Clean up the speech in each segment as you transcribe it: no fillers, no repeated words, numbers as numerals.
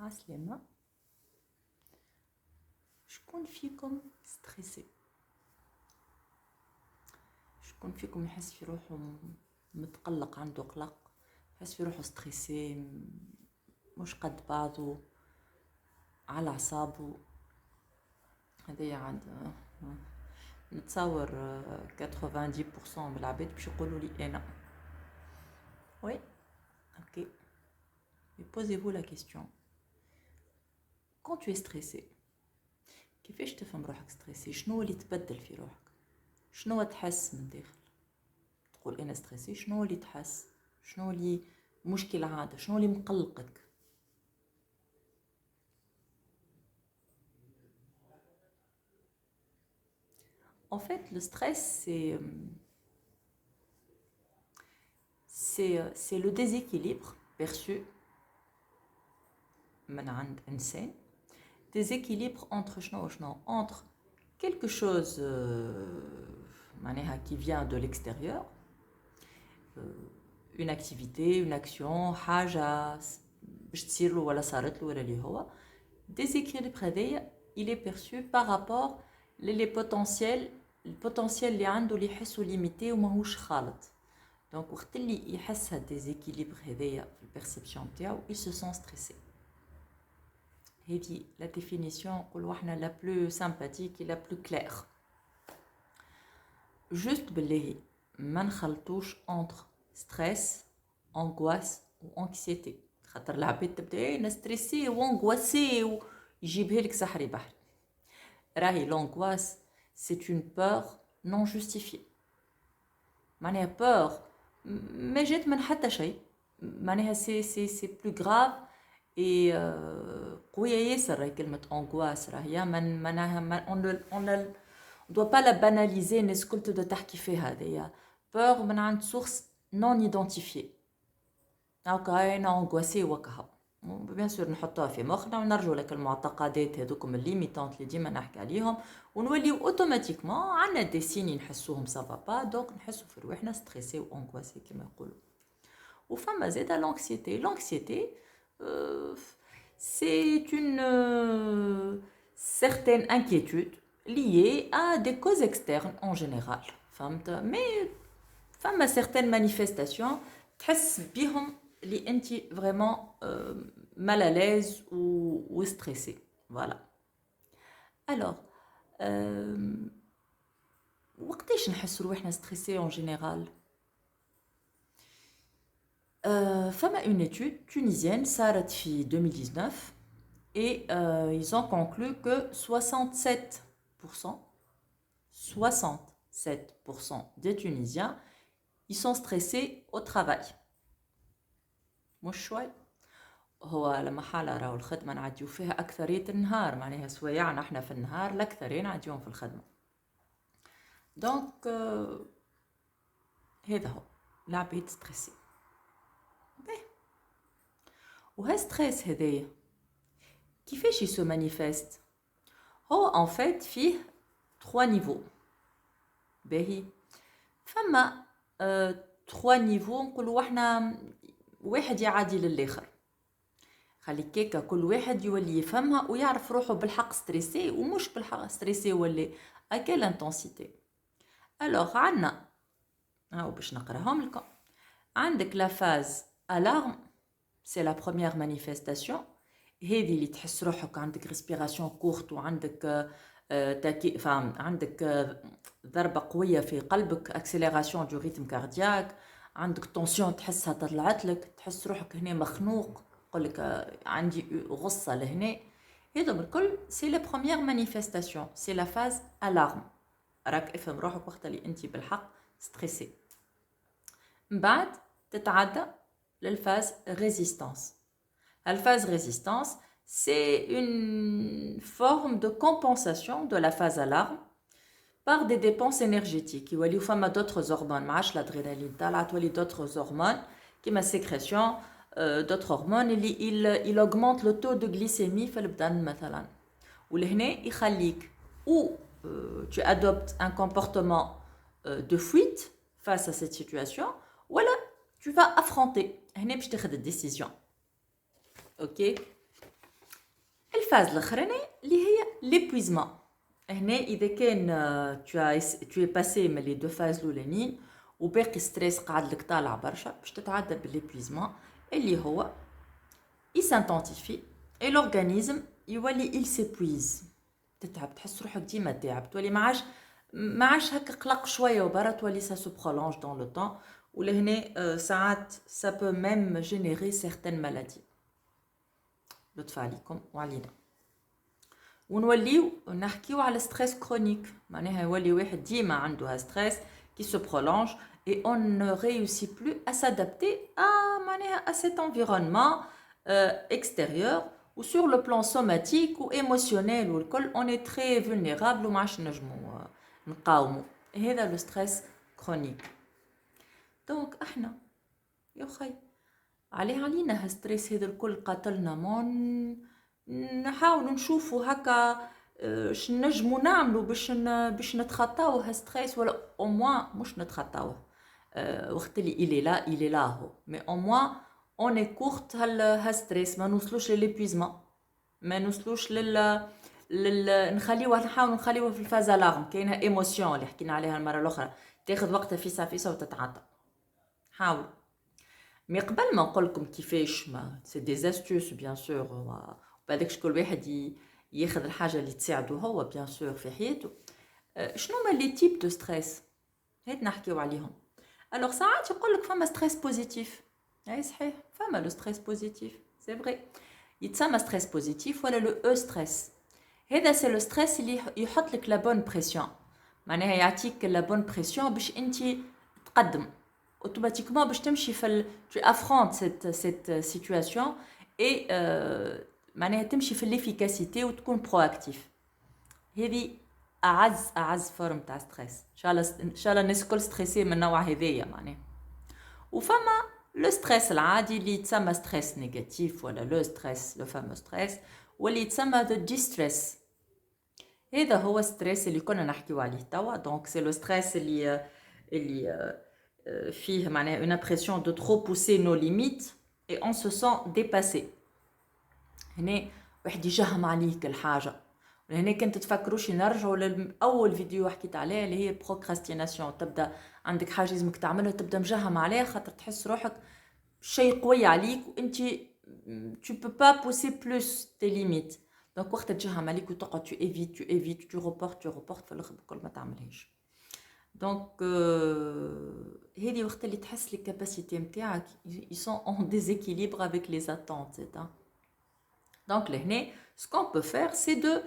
عسلامة. شكون فيكم ستريسي؟ شكون فيكم يحس في روحه متقلق، عنده قلق، يحس في روحه ستريسي، مش قد بعضه، على اعصابه؟ هذايا عاد نتصور 90% من العباد باش يقولوا لي انا وي. اوكي، posez-vous la question, quand tu es stressé كيفاش تفهم روحك ستريسي؟ شنو اللي تبدل في روحك؟ شنو تحس من داخل تقول انا ستريسي؟ شنو اللي تحس؟ شنو اللي مشكلة عادة؟ شنو اللي مقلقك؟ En fait, le stress, c'est le déséquilibre perçu من عند إنسان. Déséquilibre entre شنو وشنو؟ Entre quelque chose معناها qui vient de l'extérieur, une activité, une action, حاجة باش تصير له ولا صارت له ولا اللي هو. Déséquilibre هذايا il est perçu par rapport les potentiels البوتنسيال اللي عنده اللي يحسه ليميتي وماهوش خالط. دونك وقت اللي يحس هاد ديزيكيليبر هذايا في البيرسيبسيون تاعو il se sent stressé. هذه لا ديفينيسيون نقولوا احنا لا بلو سامباتيك لا بلو كلير. جوست بالله ما نخلطوش انتر ستريس انغواس و انكسيتي، خاطر العباد تبدا انا ستريسي وانغواسي ويجيبها لك سحري بحري. راهي لونغواس c'est une peur non justifiée. معناها peur ما جات من حتى شيء، معناها c'est plus grave et قوية ياسر. راهي كلمة angoisse راهي معناها on ne doit pas la banaliser. الناس الكل تبدا تحكي فيها هذيا peur من عند source non identifiée. هاكا انا angoissé وكهو بيان سور نحطوها في مخنا ونرجو لك المعتقدات هذوكم الليميتانت اللي ديما نحكي عليهم ونوليو اوتوماتيكمون عندنا دي سيني نحسوهم سافا با، دونك نحسو في روحنا ستريسي و انغواسي كما يقولوا. وفما زاده لانكسيتي. لانكسيتي c'est une certaine inquiétude liée à des causes externes en général. فهمت؟ mais فما certaines manifestations تحس بهم اللي انت vraiment mal à l'aise ou stressé. Voilà. Alors وقتاش نحس روحنا stressé en général؟ فما une étude tunisienne صارت في 2019 et ils ont conclu que 67% des Tunisiens ils sont stressés au travail. مش شوي. هو لما حالة راهو الخدمة نعديو فيها أكثرية النهار، معناها سوايعنا احنا في النهار الأكثرين نعديوهم في الخدمة. دونك هذا هو العباد ستريسي. وها ستريس هذايا كيفاش يسو مانيفيست؟ هو ان فيت فيه 3 نيفو. باهي فما 3 نيفو نقولوا احنا واحد يعادي للاخر. خلي كيكا كل واحد يولي يفهمها ويعرف روحه بالحق ستريسي ومش بالحق ستريسي ولا اكل انتنسيتي. الوغ عندنا هاو باش نقراهم لكم. عندك لا فاز الارم سي لا بروميير مانيفيستاسيون، هذه اللي تحس روحك عندك ريسبيراسيون كورت وعندك عندك ضربه قويه في قلبك، اكسيليراسيون دو ريتم كاردياك، عندك طونسيون تحسها طلعت لك، تحس روحك هنا مخنوق، يقول لك عندي غصه لهنا. هذو الكل سي لا بروميير مانيفيستاسيون، سي لا فاز الارم. راك افهم روحك وقت اللي انت بالحق ستريسي. من بعد تتعدى للفاز ريزيستانس. الفاز ريزيستانس c'est une forme de compensation de la phase alarme par des dépenses énergétiques. يوليو فما d'autres hormones، معاش l'adrénaline طالعة تولي d'autres hormones كيما sécrétion d'autres hormones اللي il augmente le taux de glycémie في البدن مثلا. ولهنا يخليك ou tu adoptes un comportement de fuite face à cette situation ولا tu vas affronter. هنا باش تاخذ الديسيزيون. اوكي الفاز الاخراني اللي هي l'épuisement. هنا اذا كان tu es passé من لي دو فاز الاولانيين وباقي ستريس قاعد لك طالع برشا باش تتعدى بالليبويزمون اللي هو il s'intensifie et l'organisme يولي il s'épuise. تتعب تحس روحك ديما تعب تولي ما عادش هكا قلق شويه وبرا تولي ça se prolonge dans le temps ولهنا ساعات ça peut même générer certaines maladies. لطف عليكم وعلينا. ونوليو نحكيو على ستريس كرونيك معناها يولي واحد ديما عنده ستريس qui se prolonge et on ne réussit plus à s'adapter à cet environnement extérieur ou sur le plan somatique ou émotionnel ou الكل on est très vulnérable وما عادش نجمو نقاومو. هذا لو ستريس كرونيك. دونك احنا يا خي علينا هالستريس هذا الكل قاتلنا نحاول نشوفوا هكا اش نجمو نعملو باش نتخطاو هالستريس ولا او موان مش نتخطاوه وقت اللي il est là هو مي او موان اون ايكورت هالستريس ما نوصلوش لليبويزمون ما نوصلوش نحاول نخليوه في الفاز الارم كاينه ايموسيون اللي حكينا عليها المره الاخرى تاخذ وقتها فيسا وتتعاطى. حاول مي قبل ما نقول لكم كيفاش ما سي دي زاستوس بيان سور بعدك كل واحد ياخذ الحاجه اللي تساعده هو بيان سور في حياته. شنو هما لي تيب دو ستريس هاد نحكيو عليهم. الوغ ساعات يقول لك فما ستريس بوزيتيف اي صحيح فما لو ستريس بوزيتيف سي فري يتسمى ستريس بوزيتيف ولا لو او ستريس. هذا سي لو ستريس اللي يحط لك لا بون بريسيون معناها يعطيك لا بون بريسيون باش انت تقدم اوتوماتيكمون باش تمشي في tu affrontes cette situation et معناها تمشي في الافيكاسيتي وتكون برواكتيف. هذه اعز فورم تاع ستريس. ان شاء الله الناس الكل ستريسي من النوع هذايا معناها. وفما لو ستريس العادي اللي يتسمى ستريس نيجاتيف ولا لو ستريس لو فامو ستريس واللي يتسمى ذا ديستريس. هذا هو ستريس اللي كنا نحكيو عليه توا. دونك سي لو ستريس اللي فيه معناها une impression de trop pousser nos limites et on se sent dépassé. هنا واحد يجهم عليك الحاجه. هنا كنت تفكروش نرجعوا لاول فيديو حكيت عليه اللي هي بروكراستيناسيون. تبدا عندك حاجه لازمك تعملها تبدا مجهم عليها خاطر تحس روحك شيء قوي عليك وانت tu peux pas pousser plus tes limites. دونك وقت تجهم عليك وتقعد tu évites tu reportes في الاخر كل ما تعملهاش. دونك هذه وقت اللي تحس لي كاباسيتي نتاعك ils sont en déséquilibre avec les attentes c'est ça. Donc لهنا ce qu'on peut faire c'est de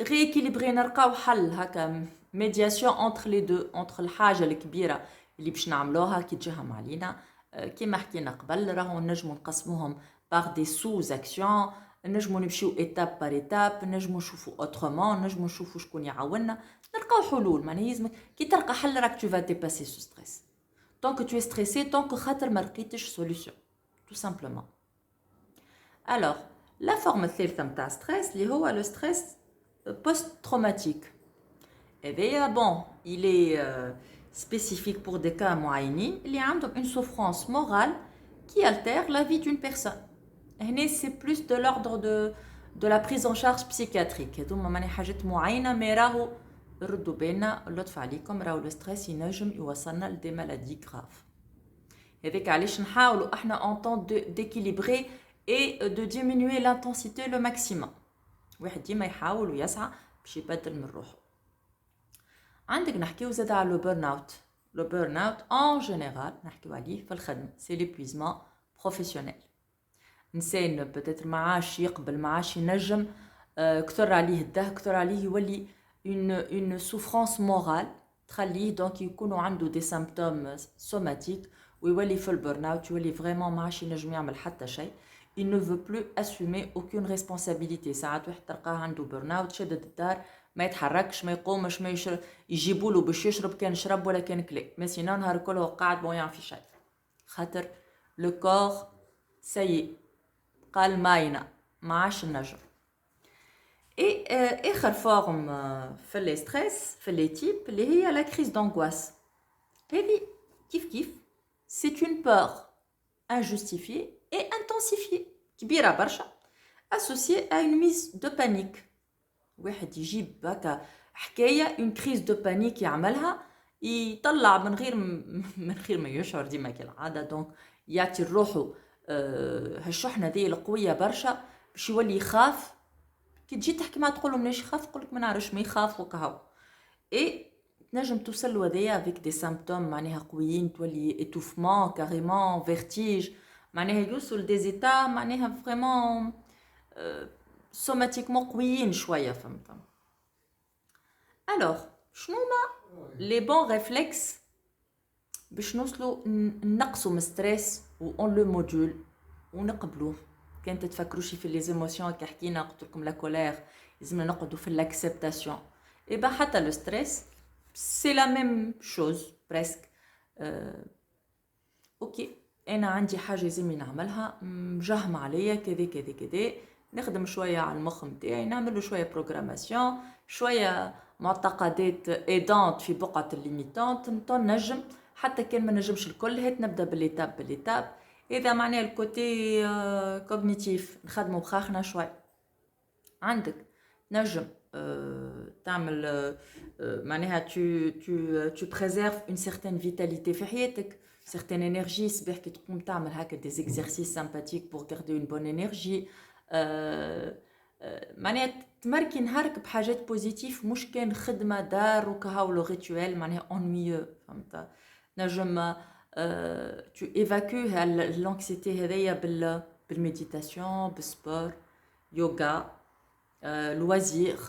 rééquilibrer نلقاو حل هكا médiation entre les deux entre الحاجه الكبيره اللي باش نعملوها كي تجهم علينا كيما حكينا قبل راهو نجمو نقسموهم par des sous-actions نجمو نمشيو étape par étape نجمو نشوفو autrement نجمو نشوفو شكون يعاوننا نلقاو حلول. معناها يلزمك كي تلقى حل راك tu vas dépasser ce stress. tant que tu es stressé tant que خاطر ما لقيتش solution tout simplement. alors la forme الثالثه نتاع ستريس اللي هو لو ستريس post traumatique. et bien bon il est spécifique pour des cas معينين اللي عندهم une souffrance morale qui altère la vie d'une personne. هنا c'est plus de l'ordre de la prise en charge psychiatrique. هذوما معناها حاجات معينه ما راهو ردوا بالنا اللطف عليكم راهو لو ستريس ينجم يوصلنا لدي مالادي غراف. هذاك علاش نحاولوا احنا en temps d'équilibrer et de diminuer l'intensité le maximum. واحد ديما يحاول ويسعى باش يبدل من روحه. عندك نحكيو زاد على لو بيرن اوت. لو بيرن اوت en général نحكيو عليه في الخدمه سي l'épuisement professionnel. انسان بتاتر ما عادش يقبل ما عادش ينجم كثر عليه الده كثر عليه يولي une souffrance morale تخليه دونك يكونوا عنده دي سيمبتوم سوماتيك ويولي في البرن اوت يولي فريمون ما عادش ينجم يعمل حتى شيء. il ne veut plus assumer aucune responsabilité. ساعات واحد تلقاه عنده برن اوت شدد الدار ما يتحركش ما يقومش ما يشرب يجيبوا له باش يشرب كان شرب ولا كان كلي ما سينو نهار كله قاعد ما يعرف في شيء خاطر لو كور سيء قال ماينه ما عادش نجم. اي اخر فورم في لي ستريس في لي تيب اللي هي لا كريز دانغواس. هذه كيف c'est une peur injustifiée et intensifiée كبيره برشا associé à une mise de panique. واحد يجيب هكا حكايه اون كريز دو بانيك يعملها يطلع من غير ما يشعر ديما كالعاده. دونك يعطي لروحو هالشحنه دي القويه برشا باش يولي يخاف. كي تجي تحكي معاه تقول له مانيش يخاف يقولك ما نعرفش ما يخاف وكهو. اي تنجم توصل له هذايا افيك دي سيمبتوم معناها قويين، تولي اتوفمون كاريمون فيرتيج، معناها يوصل دي زيتا معناها فريمون سوماتيكمون قويين شويه فهمت. الوغ شنو ما لي بون ريفلكس باش نوصلوا نقصوا من ستريس و اون لو موديول ونقبلوه. كان تتفكروش في لي زيموسيون كي حكينا قلت لكم لا كولير لازمنا نقعدوا في لاكسبتاسيون. اي با حتى لو ستريس سي لا ميم شوز بريسك. اوكي انا عندي حاجه لازمني نعملها مجهمه عليا كذا كذا كذا، نخدم شويه على المخ نتاعي، نعمل شويه بروغراماسيون، شويه معتقدات ايدونت في بقعه الليميتونت نجم. حتى كان ما نجمش الكل هات نبدا باليتاب باليتاب. اذا معناها الكوتي كوغنيتيف نخدمو بخاخنا شويه. عندك نجم تعمل معناها tu préserves une certaine vitalité في حياتك، certaine énergie. صباح كي تقوم تعمل هكا des exercices sympathiques pour garder une bonne énergie. معناها تمركي نهارك بحاجات بوزيتيف، مش كان خدمه دار وكهو لو ريتوال معناها ennuyeux فهمت. نجم tu évacues l'anxiété هذيا بالميديتاسيون، بالسبور، يوغا، لوازير.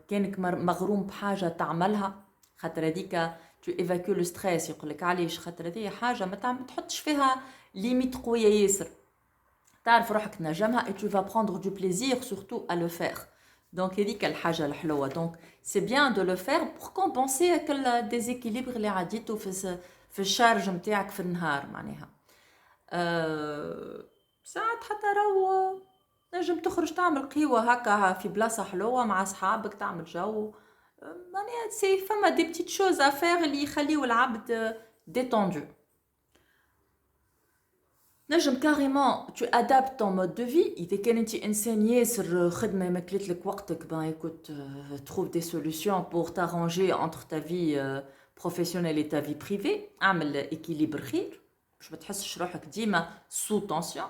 كانك مغروم بحاجه تعملها خاطر هذيك tu évacues le stress. يقولك علاش؟ خاطر هذه حاجه ما تحطش فيها ليميت قويه ياسر، تعرف روحك تنجمها et tu vas prendre du plaisir surtout à le faire. Donc هذيك الحاجه الحلوه. donc c'est bien de le faire pour compenser كل déséquilibre اللي عديتو في الشارج نتاعك في النهار معناها. ساعات حتى راهو نجم تخرج تعمل قهوه هكا في بلاصه حلوه مع صحابك، تعمل جو معناها سي فما دي بتيت شوز افير اللي يخليو العبد ديتوندو. نجم كاريمون tu adaptes ton mode de vie. إذا كان انت إنسان ياسر خدمة ماكلتلك وقتك ben écoute trouve des solutions pour t'arranger entre ta vie professionnelle et ta vie privée. اعمل équilibre خير باش ما تحسش روحك ديما sous tension.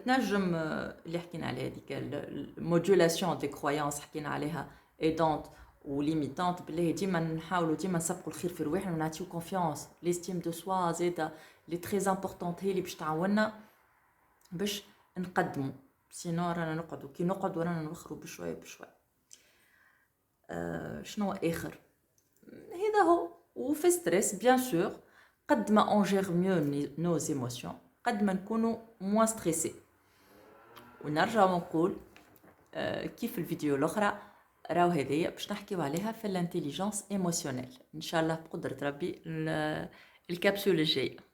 تنجم اللي حكينا عليها هذيك المودولاسيون دي كرويانس حكينا عليها ايدونت وليميتونت. بالله ديما نحاولوا ديما نسبقوا الخير في رواحنا ونعطيو كونفيونس. ليستيم دو سوا زاده لي تري امبورطونت هي اللي باش تعاوننا باش نقدموا. سينو رانا نقعدوا كي نقعد ورانا نوخروا بشويه بشويه. شنو اخر هذا هو. وفي ستريس بيان سور قد ما اونجير ميو نو ايموسيون قد ما نكونوا موان ستريسي. ونرجع ونقول كيف الفيديو الاخرى راهو هذيا باش نحكيو عليها في الانتيليجنس ايموشنيل ان شاء الله بقدره ربي الكابسول الجايه.